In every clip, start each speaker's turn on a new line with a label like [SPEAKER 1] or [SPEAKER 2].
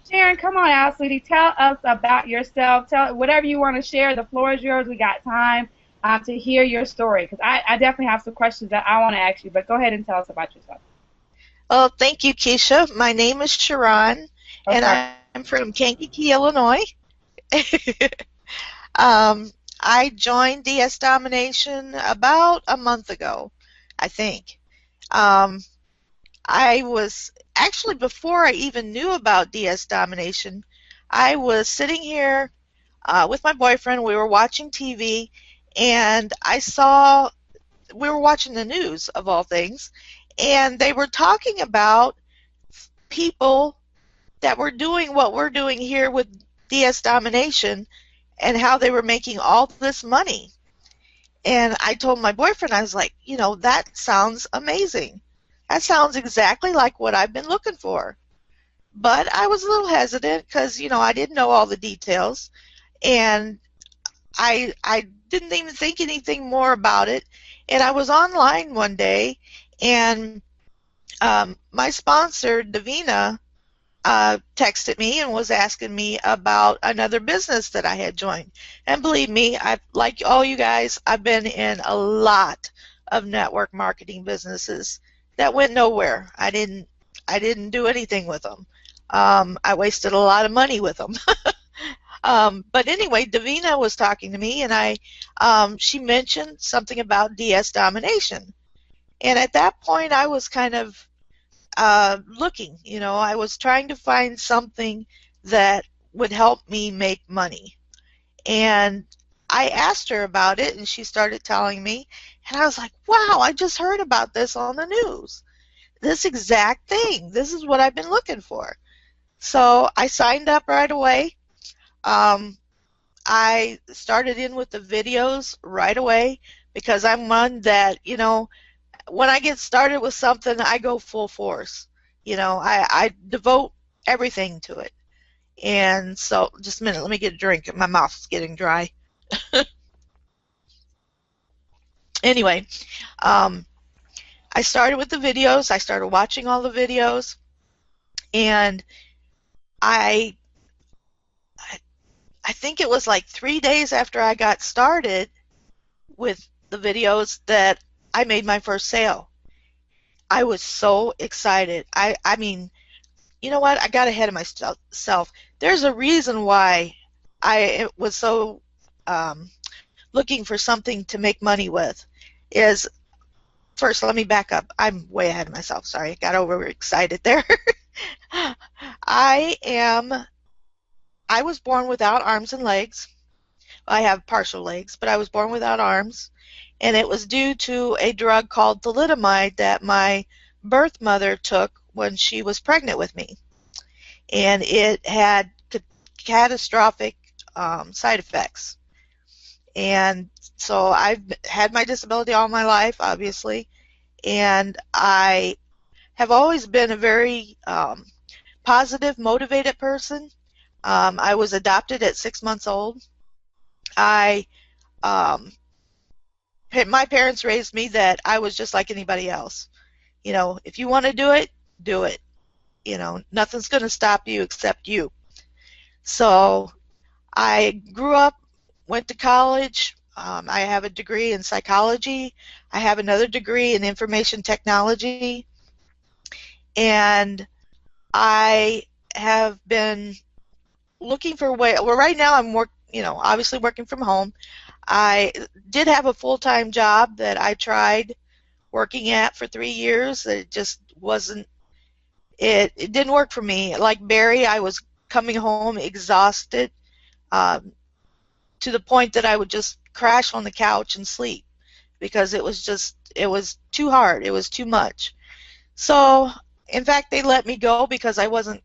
[SPEAKER 1] Sharon, come on out, sweetie. Tell us about yourself. Tell whatever you want to share. The floor is yours. We got time to hear your story because I definitely have some questions that I want to ask you. But go ahead and tell us about yourself.
[SPEAKER 2] Well, thank you, Keisha. My name is Sharon, and
[SPEAKER 1] Okay.
[SPEAKER 2] I'm from Kankakee, Illinois. um, I joined DS Domination about a month ago, I think. Um, I was actually, before I even knew about DS Domination, I was sitting here with my boyfriend. We were watching TV, and we were watching the news, of all things, and they were talking about people that were doing what we're doing here with DS Domination and how they were making all this money. And I told my boyfriend, I was like, that sounds amazing. That sounds exactly like what I've been looking for. But I was a little hesitant because, I didn't know all the details. And I didn't even think anything more about it. And I was online one day, and my sponsor, Davina, texted me and was asking me about another business that I had joined. And believe me, like all you guys, I've been in a lot of network marketing businesses that went nowhere. I didn't do anything with them. I wasted a lot of money with them. But anyway, Davina was talking to me, and she mentioned something about DS Domination. And at that point, I was kind of looking. I was trying to find something that would help me make money. And I asked her about it, and she started telling me, and I was like, wow, I just heard about this on the news. This exact thing. This is what I've been looking for. So I signed up right away. I started in with the videos right away because I'm one that, when I get started with something, I go full force. I devote everything to it. And so, just a minute, let me get a drink. My mouth's getting dry. Anyway, I started with the videos. I started watching all the videos, and I think it was like 3 days after I got started with the videos that I made my first sale. I was so excited. I mean, you know what? I got ahead of myself. There's a reason why I was so looking for something to make money with. First, let me back up. I'm way ahead of myself. Sorry, I got overexcited there. I was born without arms and legs. I have partial legs, but I was born without arms, and it was due to a drug called thalidomide that my birth mother took when she was pregnant with me, and it had catastrophic side effects. And so I've had my disability all my life, obviously, and I have always been a very positive, motivated person. I was adopted at 6 months old. My parents raised me that I was just like anybody else. If you want to do it, do it. Nothing's going to stop you except you. So I grew up, went to college. I have a degree in psychology. I have another degree in information technology. And I have been looking for a way. Well, right now I'm obviously working from home. I did have a full-time job that I tried working at for 3 years. It just wasn't. It didn't work for me. Like Barry, I was coming home exhausted to the point that I would just crash on the couch and sleep because it was too hard. It was too much. So, in fact, they let me go because I wasn't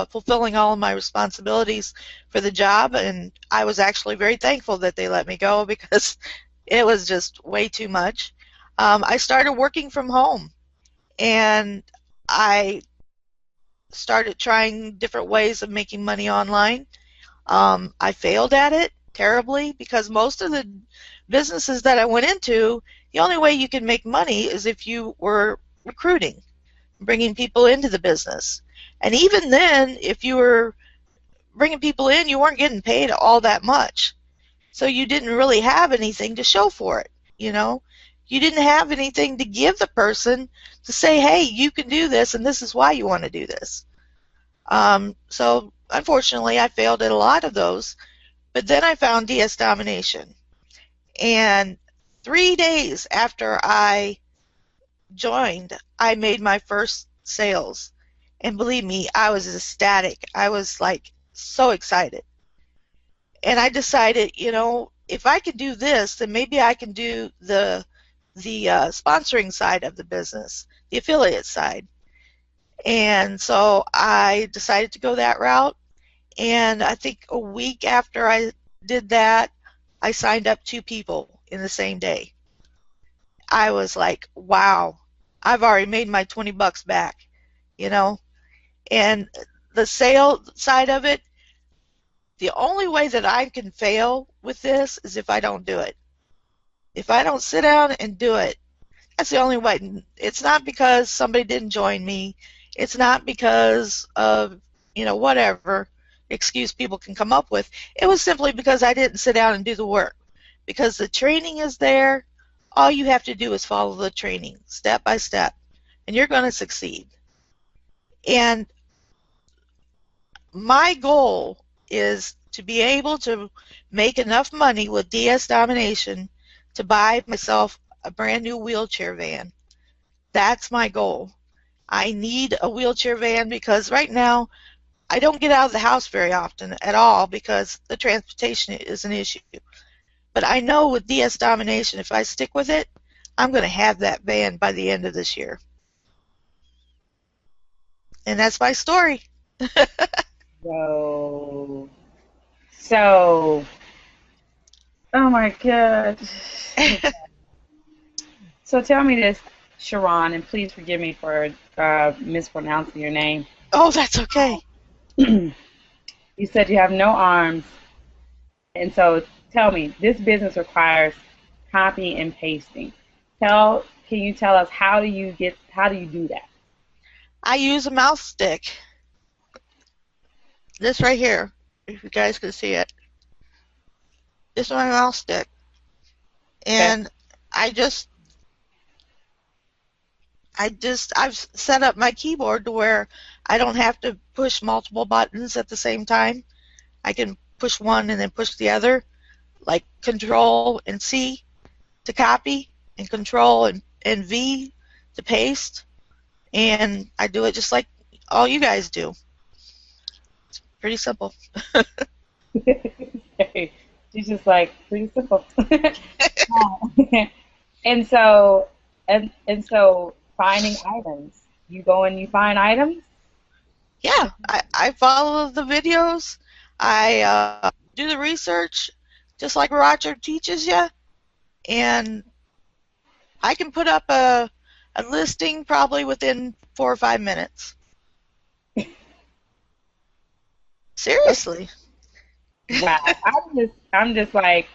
[SPEAKER 2] fulfilling all of my responsibilities for the job, and I was actually very thankful that they let me go because it was just way too much. I started working from home, and I started trying different ways of making money online. I failed at it terribly because most of the businesses that I went into, the only way you can make money is if you were recruiting, bringing people into the business. And even then, if you were bringing people in, you weren't getting paid all that much. So you didn't really have anything to show for it, you know? You didn't have anything to give the person to say, hey, you can do this and this is why you want to do this. So unfortunately, I failed at a lot of those. But then I found DS Domination. And 3 days after I joined, I made my first sales. And believe me, I was ecstatic. I was like so excited. And I decided, if I could do this, then maybe I can do the sponsoring side of the business, the affiliate side. And so I decided to go that route. And I think a week after I did that, I signed up 2 people in the same day. I was like, wow, I've already made my 20 bucks back, you know? And the sale side of it, the only way that I can fail with this is if I don't do it. If I don't sit down and do it, that's the only way. It's not because somebody didn't join me. It's not because of, whatever excuse people can come up with. It was simply because I didn't sit down and do the work. Because the training is there. All you have to do is follow the training step by step, and you're going to succeed. And my goal is to be able to make enough money with DS Domination to buy myself a brand new wheelchair van. That's my goal. I need a wheelchair van because right now I don't get out of the house very often at all because the transportation is an issue. But I know with DS Domination, if I stick with it, I'm going to have that van by the end of this year. And that's my story.
[SPEAKER 1] Whoa. So, oh my God. So tell me this, Sharon, and please forgive me for mispronouncing your name.
[SPEAKER 2] Oh, that's okay.
[SPEAKER 1] You said you have no arms, and so tell me, this business requires copy and pasting. Can you tell us how do you do that?
[SPEAKER 2] I use a mouse stick. This right here, if you guys can see it. This is my mouse stick. And
[SPEAKER 1] Okay.
[SPEAKER 2] I've set up my keyboard to where I don't have to push multiple buttons at the same time. I can push one and then push the other, like Control and C to copy and Control and V to paste. And I do it just like all you guys do. It's pretty simple.
[SPEAKER 1] She's just like pretty simple. and so and so finding items. You go and you find items?
[SPEAKER 2] Yeah, I follow the videos. I do the research just like Roger teaches you. And I can put up a listing probably within 4 or 5 minutes. Seriously.
[SPEAKER 1] Wow. I'm just like,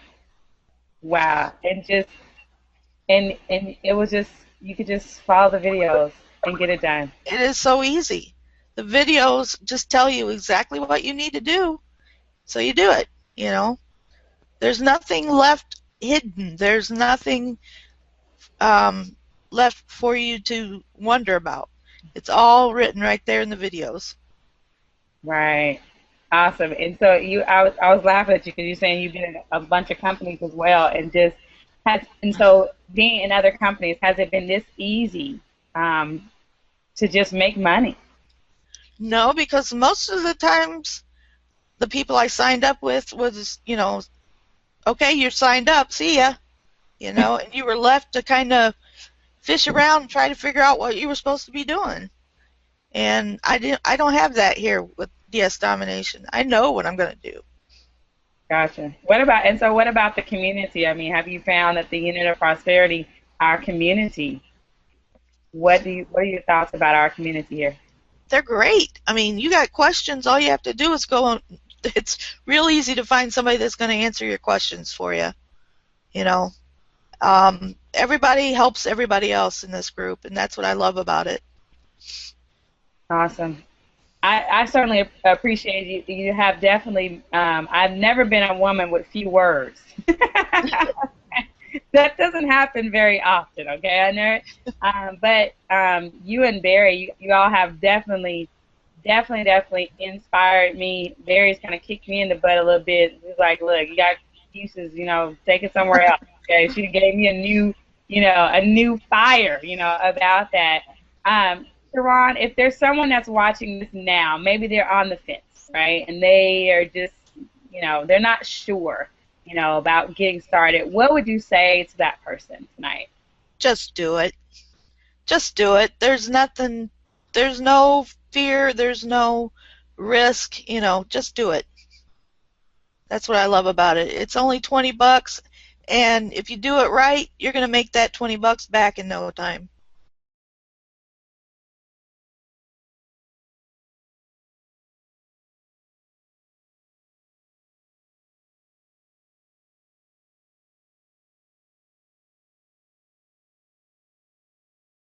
[SPEAKER 1] wow. And it was just, you could just follow the videos and get it done.
[SPEAKER 2] It is so easy. The videos just tell you exactly what you need to do, so you do it, There's nothing left hidden. There's nothing left for you to wonder about. It's all written right there in the videos.
[SPEAKER 1] Right. Awesome. And so I was laughing at you because you're saying you've been in a bunch of companies as well, and so being in other companies, has it been this easy to just make money?
[SPEAKER 2] No, because most of the times the people I signed up with was, okay, you're signed up, see ya, and you were left to kind of fish around and try to figure out what you were supposed to be doing. And I don't have that here with DS Domination. I know what I'm going to do.
[SPEAKER 1] Gotcha. What about the community? I mean, have you found that the unit of prosperity, our community, what are your thoughts about our community here?
[SPEAKER 2] They're great. I mean, you got questions, all you have to do is go on. It's real easy to find somebody that's going to answer your questions for you. You know, everybody helps everybody else in this group, and that's what I love about it.
[SPEAKER 1] Awesome. I certainly appreciate you. You have definitely. I've never been a woman with few words. That doesn't happen very often. Okay, I know it. But you and Barry, you all have definitely inspired me. Barry's kind of kicked me in the butt a little bit. He's like, look, you got excuses, take it somewhere else. Okay, she gave me a new fire, about that. Sharon, if there's someone that's watching this now, maybe they're on the fence, right, and they are just, they're not sure, about getting started. What would you say to that person tonight?
[SPEAKER 2] Just do it. Just do it. There's nothing, there's no fear, there's no risk, just do it. That's what I love about it. It's only 20 bucks, and if you do it right, you're going to make that 20 bucks back in no time.